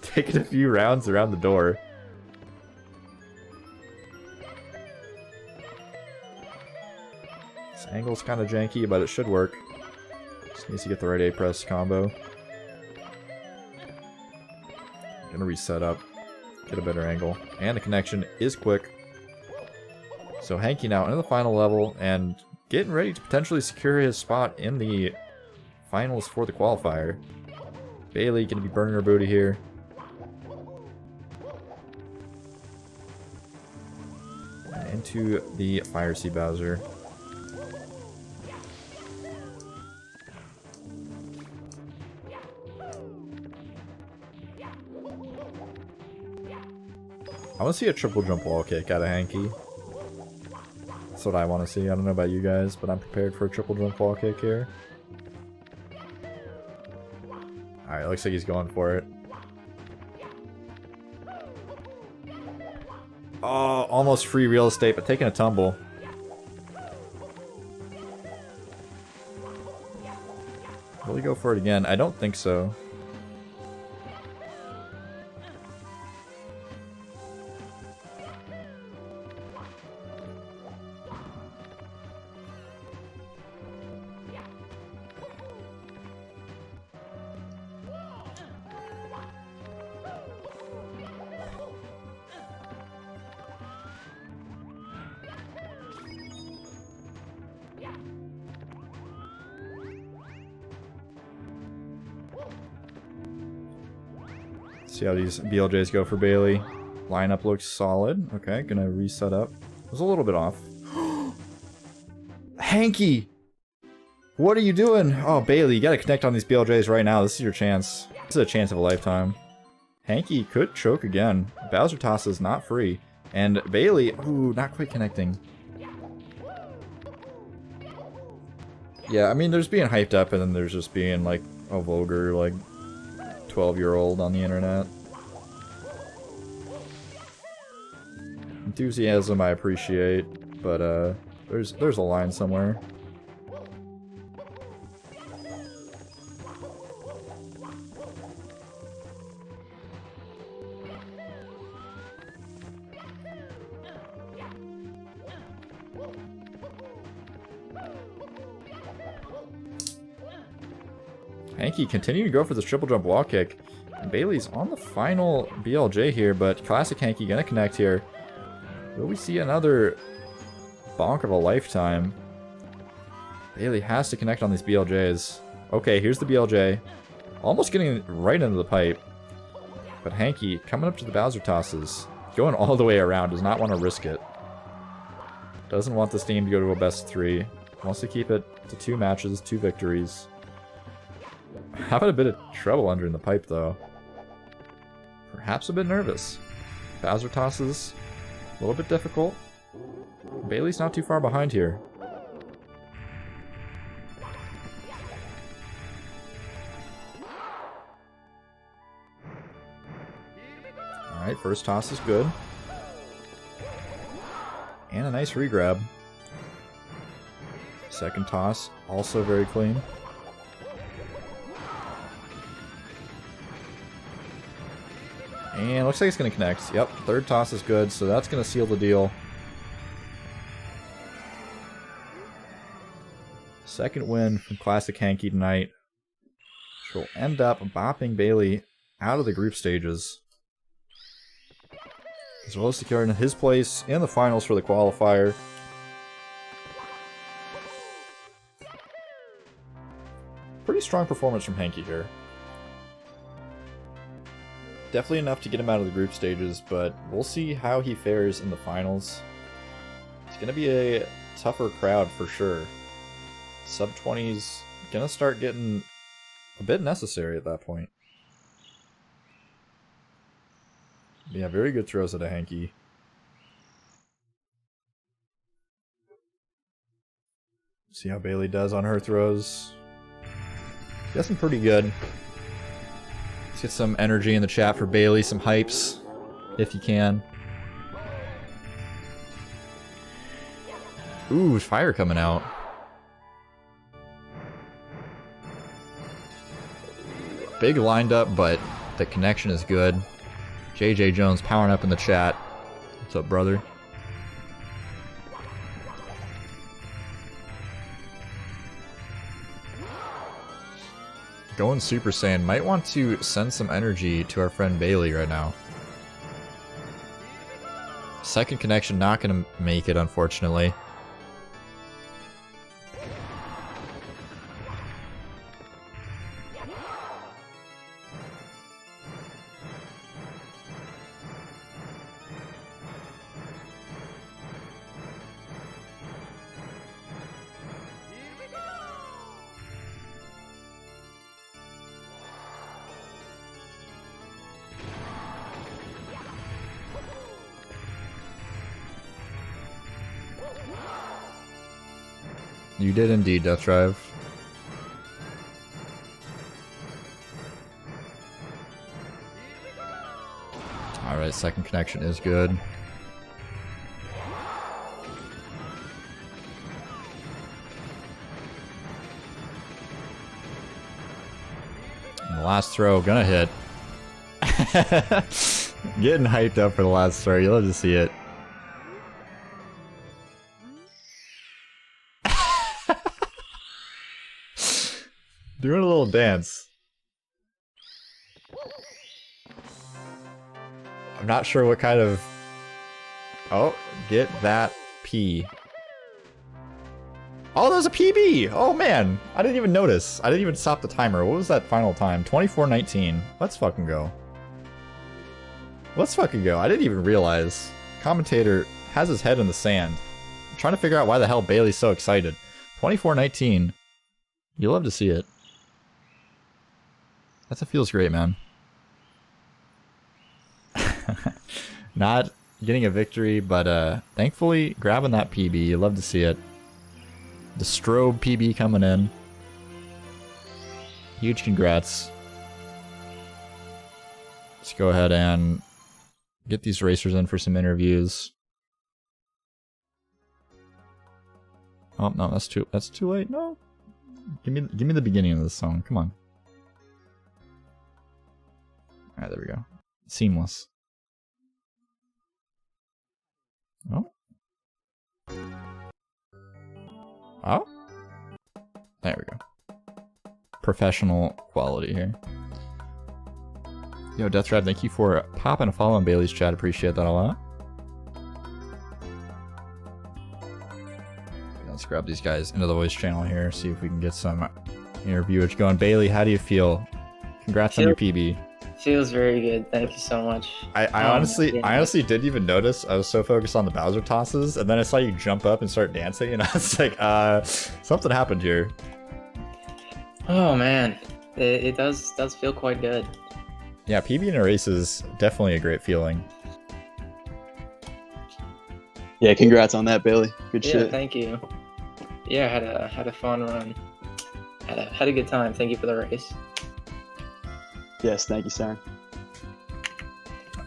taking a few rounds around the door. This angle's kind of janky, but it should work. Just needs to get the right A press combo. Gonna reset up, get a better angle, and the connection is quick. So Hanky now into the final level and getting ready to potentially secure his spot in the finals for the qualifier. Bailey gonna be burning her booty here. And into the Fire Sea Bowser. I want to see a triple jump wall kick out of Hanky. That's what I want to see. I don't know about you guys, but I'm prepared for a triple jump wall kick here. Alright, looks like he's going for it. Oh, almost free real estate, but taking a tumble. Will he go for it again? I don't think so. See how these BLJs go for Bailey. Lineup looks solid. Okay, gonna reset up. It was a little bit off. Hanky! What are you doing? Oh, Bailey, you gotta connect on these BLJs right now. This is your chance. This is a chance of a lifetime. Hanky could choke again. Bowser Toss is not free. And Bailey, ooh, not quite connecting. Yeah, I mean, there's being hyped up, and then there's just being, like, a vulgar, like, 12-year-old on the internet. Enthusiasm I appreciate, but, there's a line somewhere. Hanky continuing to go for this triple jump wall kick. And Bailey's on the final BLJ here, but Classic Hanky gonna connect here. Will we see another bonk of a lifetime? Bailey has to connect on these BLJs. Okay, here's the BLJ. Almost getting right into the pipe. But Hanky coming up to the Bowser tosses. Going all the way around, does not want to risk it. Doesn't want this team to go to a best of 3. Wants to keep it to 2 matches, 2 victories. Having a bit of trouble under in the pipe, though. Perhaps a bit nervous. Bowser tosses, a little bit difficult. Bailey's not too far behind here. Alright, first toss is good. And a nice regrab. Second toss, also very clean. And looks like it's going to connect. Yep, third toss is good, so that's going to seal the deal. Second win from Classic Hanky tonight, which will end up bopping Bailey out of the group stages, as well as securing his place in the finals for the qualifier. Pretty strong performance from Hanky here. Definitely enough to get him out of the group stages, but we'll see how he fares in the finals. It's going to be a tougher crowd for sure. Sub-20's going to start getting a bit necessary at that point. Yeah, very good throws at a Hanky. See how Bailey does on her throws. Guessing pretty good. Let's get some energy in the chat for Bailey, some hypes, if you can. Ooh, fire coming out. Big lined up, but the connection is good. JJ Jones powering up in the chat. What's up, brother? Going Super Saiyan. Might want to send some energy to our friend Bailey right now. Second connection not going to make it, unfortunately. You did indeed, Death Drive. Alright, second connection is good. And the last throw, gonna hit. Getting hyped up for the last throw, you'll have to see it. Doing a little dance. I'm not sure what kind of... Oh, get that P. Oh, there's a PB! Oh man, I didn't even notice. I didn't even stop the timer. What was that final time? 24:19. Let's fucking go. Let's fucking go. I didn't even realize. Commentator has his head in the sand. I'm trying to figure out why the hell Bailey's so excited. 24-19. You love to see it. That feels great, man. Not getting a victory, but thankfully grabbing that PB. You love to see it. The strobe PB coming in. Huge congrats. Let's go ahead and get these racers in for some interviews. Oh no, that's too late. No, give me the beginning of this song. Come on. All right, there we go. Seamless. Oh. Oh. There we go. Professional quality here. Yo, Death Trap, thank you for popping a follow on Bailey's chat. Appreciate that a lot. Let's grab these guys into the voice channel here, see if we can get some interviewage going. Bailey, how do you feel? Congrats on your PB. Feels very good. Thank you so much. I honestly didn't even notice. I was so focused on the Bowser tosses, and then I saw you jump up and start dancing, and I was like, something happened here. Oh man, it does feel quite good. Yeah, PB in a race is definitely a great feeling. Yeah, congrats on that, Bailey. Good shit. Yeah, thank you. Yeah, had a fun run. Had a good time. Thank you for the race. Yes, thank you, sir.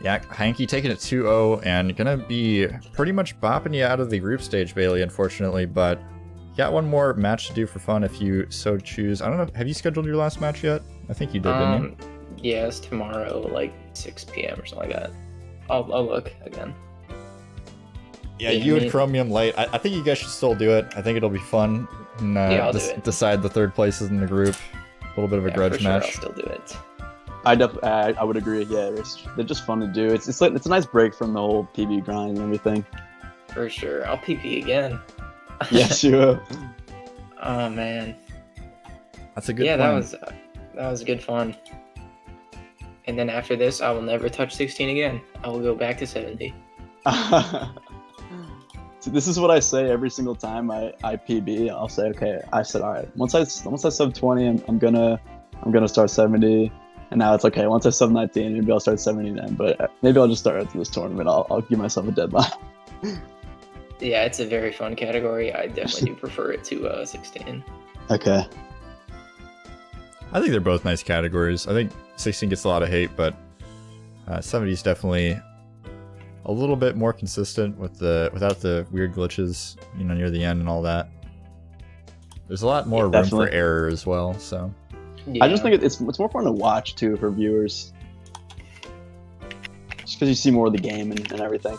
Yeah, Hanky taking it 2-0 and gonna be pretty much bopping you out of the group stage, Bailey, unfortunately, but got one more match to do for fun if you so choose. I don't know, have you scheduled your last match yet? I think you did, didn't you? Yeah, it's tomorrow, like 6 p.m. or something like that. I'll look again. Yeah, you and Chromium Light. I think you guys should still do it. I think it'll be fun. And, yeah, I'll do it. Decide the third places in the group. A little bit of a grudge match. I'll still do it. I would agree. Yeah, they're just fun to do. It's a nice break from the whole PB grind and everything. For sure. I'll PP again. Yes, you will. Oh man. That's a good plan. That was good fun. And then after this, I will never touch 16 again. I will go back to 70. So this is what I say every single time I PB. I'll say, okay. I said, all right. Once I sub 20, I'm gonna start 70. And now it's okay. Once I sub 19, maybe I'll start 70 then. But maybe I'll just start after this tournament. I'll give myself a deadline. Yeah, it's a very fun category. I definitely do prefer it to 16. Okay. I think they're both nice categories. I think 16 gets a lot of hate, but 70 is definitely a little bit more consistent without the weird glitches, near the end and all that. There's a lot more room for error as well, so. Yeah. I just think it's more fun to watch too for viewers, just because you see more of the game and everything.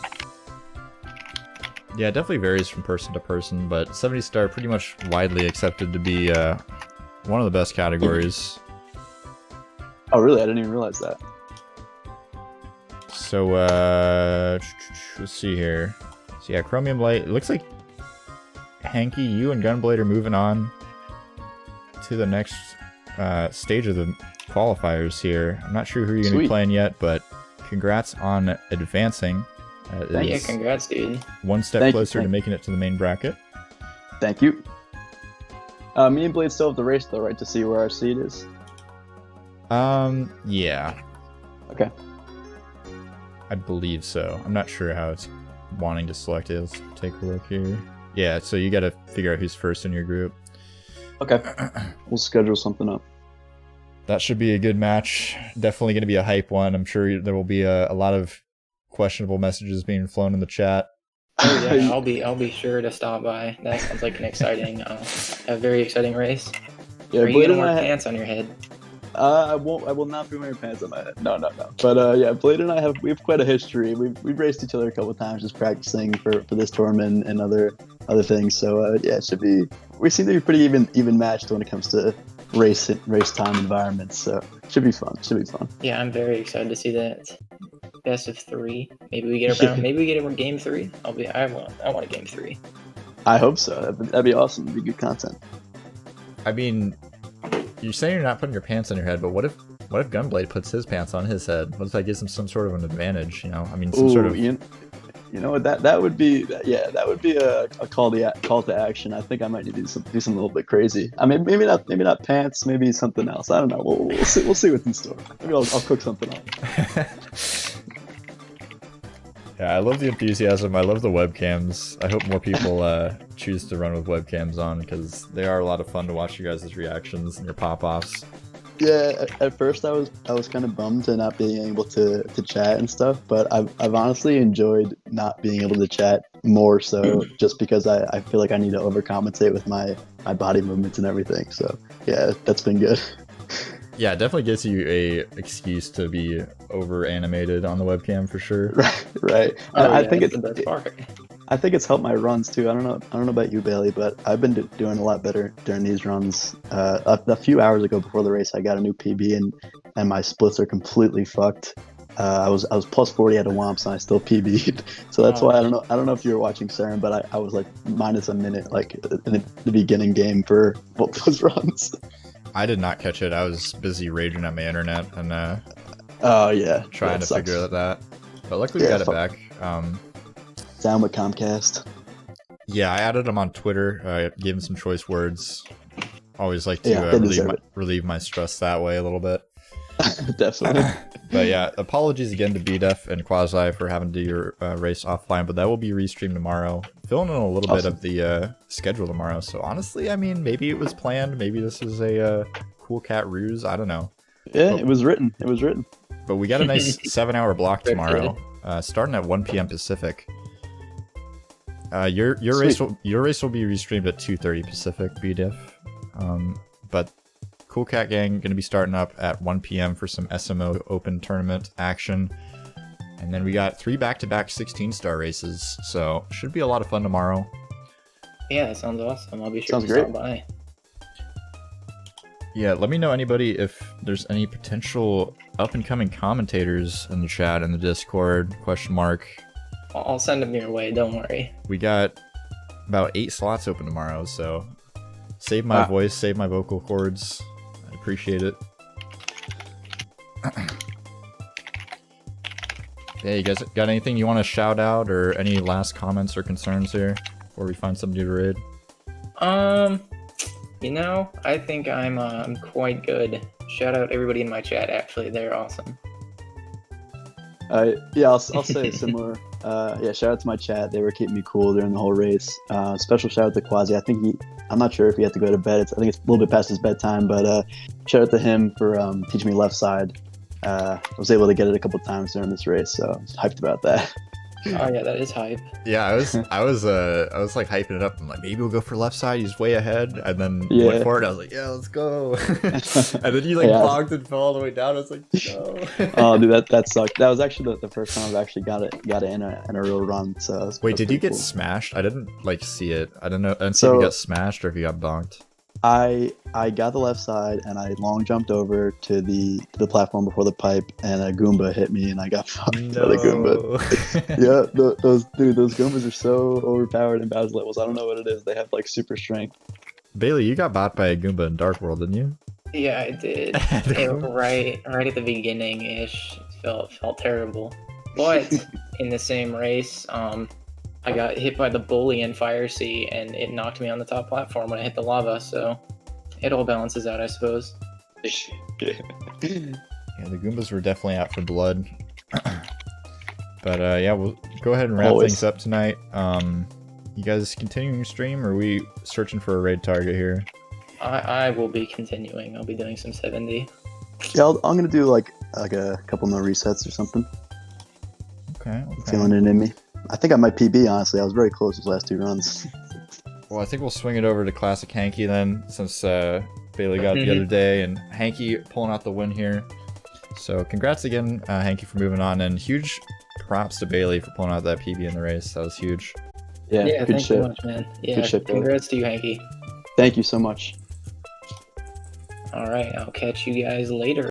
Yeah, it definitely varies from person to person, but 70 star pretty much widely accepted to be one of the best categories. Oh really? I didn't even realize that. So let's see here. So yeah, Chromium Light. It looks like Hanky, you and Gunblade are moving on to the next stage of the qualifiers here. I'm not sure who you're going to be playing yet, but congrats on advancing. Yeah, congrats, dude. One step closer to making it to the main bracket. Thank you. Me and Blade still have the race though, right, to see where our seed is? Yeah. Okay. I believe so. I'm not sure how it's wanting to select it. Let's take a look here. Yeah, so you got to figure out who's first in your group. Okay. We'll schedule something up. That should be a good match. Definitely going to be a hype one. I'm sure there will be a lot of questionable messages being flown in the chat. Oh yeah, I'll be sure to stop by. That sounds like an exciting, a very exciting race. Yeah, Are you gonna wear pants on your head? I will not be wearing pants on my head. No. But yeah, Blade and I we have quite a history. We've raced each other a couple of times just practicing for this tournament and other things. So yeah, it should be. We seem to be pretty even matched when it comes to race time environments. So it should be fun. Yeah, I'm very excited to see that. Best of 3. Maybe we get around. Maybe we get a game 3. I want a game 3. I hope so. That'd be awesome. It'd be good content. I mean, you're saying you're not putting your pants on your head, but what if What if Gunblade puts his pants on his head? What if that gives him some sort of an advantage? You know, I mean, some sort of. You know what? That would be that would be a call to action. I think I might need to do something a little bit crazy. I mean, maybe not pants, maybe something else. I don't know. We'll see what's in store. Maybe I'll cook something up. Yeah, I love the enthusiasm. I love the webcams. I hope more people choose to run with webcams on because they are a lot of fun to watch you guys' reactions and your pop-offs. Yeah, at first I was kind of bummed to not being able to chat and stuff, but I've honestly enjoyed not being able to chat more so just because I feel like I need to overcompensate with my body movements and everything. So yeah, that's been good. Yeah, it definitely gives you a excuse to be over animated on the webcam for sure. Right. Oh, I yeah, think that's the best part. I think it's helped my runs too. I don't know about you, Bailey, but I've been doing a lot better during these runs. A few hours ago before the race, I got a new PB and my splits are completely fucked. I was plus 40 at a Womps and I still PB'd. So that's why I don't know if you were watching Saren, but I was like minus a minute like in the beginning game for both those runs. I did not catch it. I was busy raging at my internet and oh yeah, trying to figure that out. But luckily we got it back. Down with Comcast. Yeah, I added him on Twitter. Gave him some choice words. Always like to relieve my stress that way a little bit. Definitely. But yeah, apologies again to BDEF and Quasi for having to do your race offline, but that will be restreamed tomorrow. Filling in a little bit of the schedule tomorrow. So honestly, I mean, maybe it was planned. Maybe this is a cool cat ruse. I don't know. Yeah, it was written. But we got a nice 7-hour block tomorrow, starting at 1 p.m. Pacific. Your race will be restreamed at 2:30 Pacific, BDIF. But Cool Cat Gang gonna be starting up at 1 p.m. for some SMO Open Tournament action, and then we got 3 back-to-back 16-star races. So should be a lot of fun tomorrow. Yeah, that sounds awesome. I'll be sure Sounds to great. stop by. Yeah, let me know anybody if there's any potential up-and-coming commentators in the chat in the Discord. ? I'll send them your way. Don't worry. We got about 8 slots open tomorrow, so save my voice, save my vocal cords. I appreciate it. Yeah, you guys got anything you want to shout out or any last comments or concerns here before we find somebody to raid? You know, I think I'm quite good. Shout out everybody in my chat. Actually, they're awesome. Yeah, I'll say similar. Yeah, shout out to my chat. They were keeping me cool during the whole race. Special shout out to Quasi. I'm not sure if he had to go to bed. I think it's a little bit past his bedtime, but shout out to him for teaching me left side. I was able to get it a couple times during this race, so I was hyped about that. Oh yeah, that is hype. Yeah, I was like hyping it up. I'm like, maybe we'll go for left side. He's way ahead, and then went for it. I was like, yeah, let's go. And then he like bogged and fell all the way down. I was like, no. Oh, dude, that sucked. That was actually the first time I've actually got it in a real run. So wait, did you get smashed? I didn't like see it. I don't know. I didn't see if you got smashed or if you got bonked. I got the left side and I long jumped over to the platform before the pipe, and a Goomba hit me and I got fucked by the Goomba. Yeah, those Goombas are so overpowered in Bowser levels. I don't know what it is. They have like super strength. Bailey, you got bought by a Goomba in Dark World, didn't you? Yeah, I did. right at the beginning ish. Felt terrible. But in the same race, I got hit by the bully in Fire Sea, and it knocked me on the top platform when I hit the lava, so it all balances out, I suppose. Yeah, the Goombas were definitely out for blood. But yeah, we'll go ahead and wrap things up tonight. You guys continuing your stream, or are we searching for a raid target here? I will be continuing. I'll be doing some 70. Yeah, I'm gonna do like a couple more resets or something. Okay. Feeling it in me. I think I might PB, honestly. I was very close these last 2 runs. Well, I think we'll swing it over to ClassicHanky then, since Bailey got it the other day, and Hanky pulling out the win here. So congrats again, Hanky, for moving on, and huge props to Bailey for pulling out that PB in the race. That was huge. Yeah, good thanks shit. so much, man. Yeah, good shit, congrats to you, Hanky. Thank you so much. All right, I'll catch you guys later.